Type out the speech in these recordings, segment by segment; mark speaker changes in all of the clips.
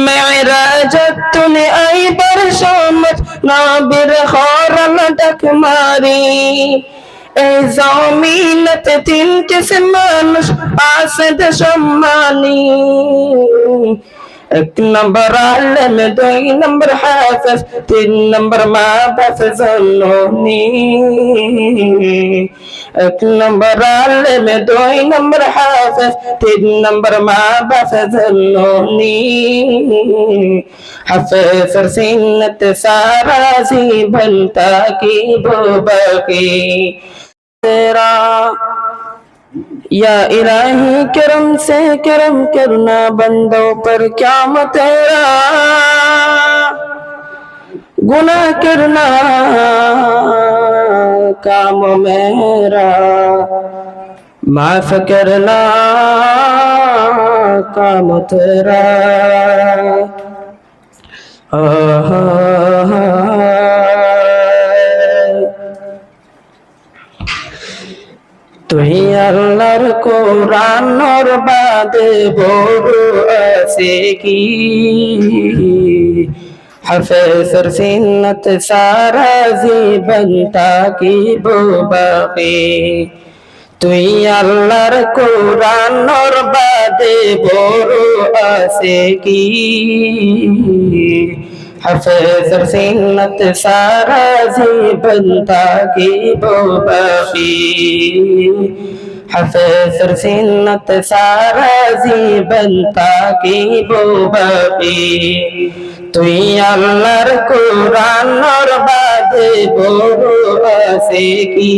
Speaker 1: মেরাজত তুলে আইবার সময় নবীর খরাল ডাক মারি এই জমিনতে তিন কিসম মানুষ আছে সম্মানী এক নম্বর আলেম দুই নম্বর হাফেজ তিন নম্বর মা বাপ জননী এক নম্বর আলেম দুই নম্বর হাফেজ তিন নম্বর মা বাপ জননী হাফেজের সিন্নত সারা জীবন তাকিব বাকি तेरा या इलाही करम से करम करना बंदों पर क्या तेरा गुनाह करना काम मेरा माफ करना काम तेरा তুই আল্লাহর কোরআনের বাদে বড় আছে কি হাফেজের সিন্নত সারা জীবন তাকিব বাকি তুই আল্লাহর কোরআনের বাদে বড় আছে কি হাফেজের সিন্নত সারা জীবন তাকিব বাকি হাফেজের সিন্নত সারা জীবন তাকিব বাকি তুই আল্লাহর কোরআনের বাদে বড় আছে কি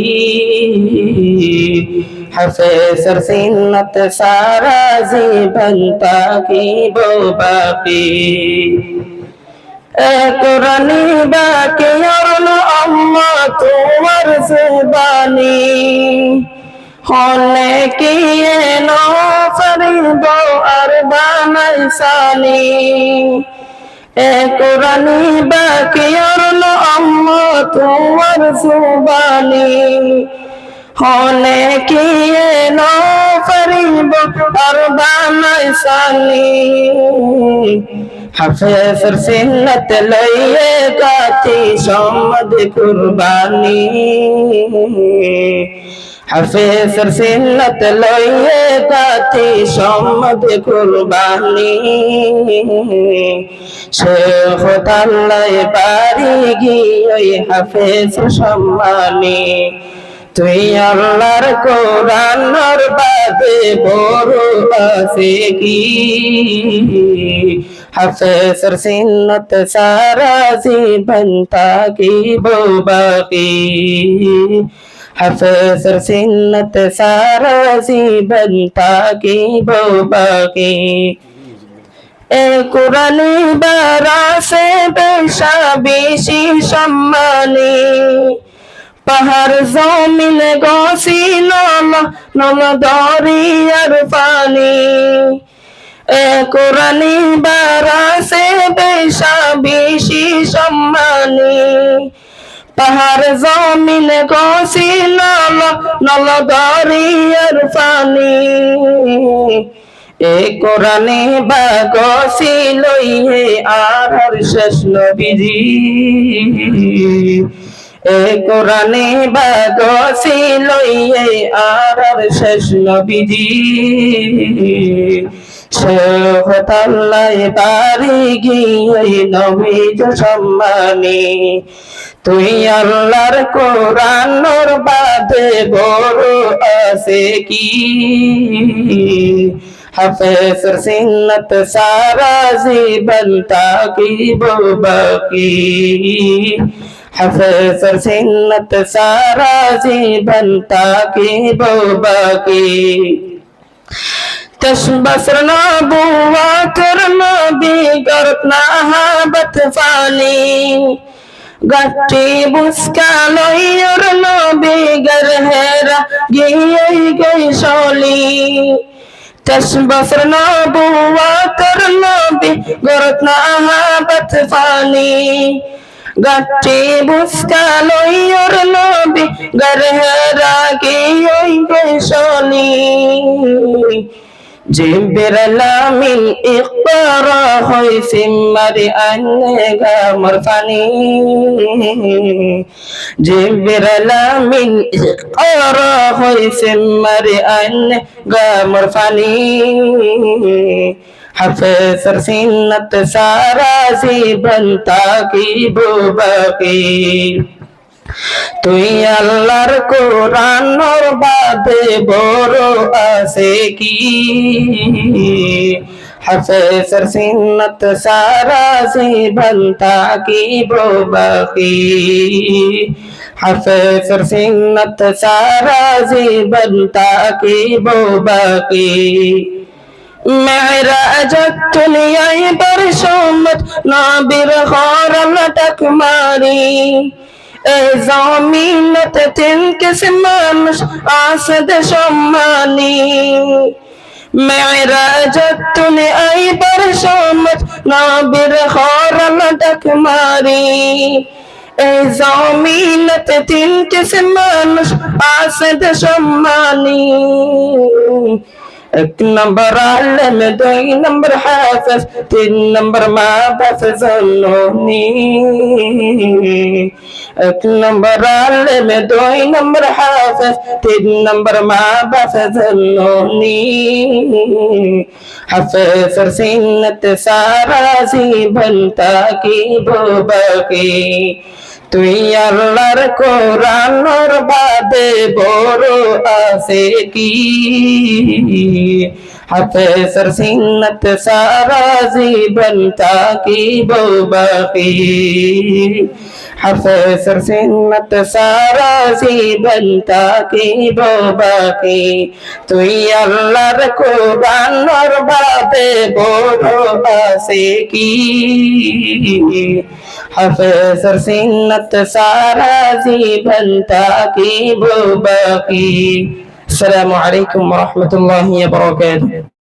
Speaker 1: হাফেজের সিন্নত সারা জীবন তাকিব বাকি কোরআনি বাকি আর আম্মা তোমার জবানি হলে কি নো ফরিব আর বানাই সানি কোরআনি বাকি আর আম্মা তোমার জবানি হলে কি নো ফরিব আর বানাই সানি হাফেজের সিন্নত লইয়ে গাতি সম্মদ কুরবানি হাফেজের সিন্নত লইয়ে গাতি সম্মদ কুরবানি শেখ আল্লাহ বাড়ি গিয়ে হাফেজ সম্মানী তুই আল্লাহর কোরআনের বাদে বড় আছে কি হাফেজের সিন্নত সারা জীবন তাকিব বাকি হাফেজের সিন্নত সারা জীবন তাকিব বাকি কোরআনি বারা সে বেশা বেশি সম্মানী পাহাড় জমিন গছিল নল দরিয়ার পানি কোরআনি বারা সে বেশা বেশি সম্মানী পাহাড় জমিন গছিল নল দরিয়ার পানি কোরআনে বা গছিল আর শেষ নবীজি কোরআনে বা গছিল আর শেষ নবীজি শেখ আল্লাহ বাড়ি গিয়ে নবীজ সম্মানী তুই আল্লাহর কোরআনের বাদে বড় আছে কি হাফেজের সিন্নত সারা জীবন তাকিব বাকি হাফেজের সিন্নত সারা জীবন তাকিব বাকি 10 বছর নবুওয়াতের নবী গরত নাহাবত ফানি গাটি বুসকা লইয়র নবী গর হেরা গিয়ে গই শলি 10 বছর নবুওয়াতের নবী গরত নাহাবত ফানি গাটি বুসকা লইয়র নবী গর হেরা গিয়ে গই শলি জিবরিল আমিন ইকরা হইছে মারি আনে গামর ফানি জিবরিল আমিন ইকরা হইছে মারি আনে গামর ফানি হাফেজ সিন্নত সারা জীবন তাকিব বাকি তুই আল্লাহর কোরআনর বাদে বড় আছে কি হাফেজ সিন্নত সারা জীবন তাকিব বাকি হাফেজ সিন্নত সারা জীবন তাকিব বাকি মেরাজত দুনিয়ায় বরসমত নবীর হরম তক মারি এই জমিনতে তিন কিসম মানুষ আসদ সম্মানী মেরাজত দুনিয়ায় বরসমত নবীর হরম তক মারি এই জমিনতে তিন কিসম মানুষ আসদ সম্মানী एक नंबर आलम दुई नंबर हाफिज तीन नंबर माँ बाप ज़ुन्नूनी एक नंबर आलम दुई नंबर हाफिज तीन नंबर माँ बाप ज़ुन्नूनी हाफिज सिन्नत सारा जीवन ताकीब बाकी তুই আল্লাহর কোরআনর বাদে বড় আছে কি হাফেজ সিন্নত সারা জীবন তাকিব বাকি হাফেজ সিন্নত সারা জীবন তাকিব বাকি তুই আল্লাহর কোরআনর বাদে বড় আছে কি হাফেজ সিন্নত সারা জীবন তাকিব বাকি আসসালামু আলাইকুম ওয়া রাহমাতুল্লাহি ওয়া বারাকাতুহু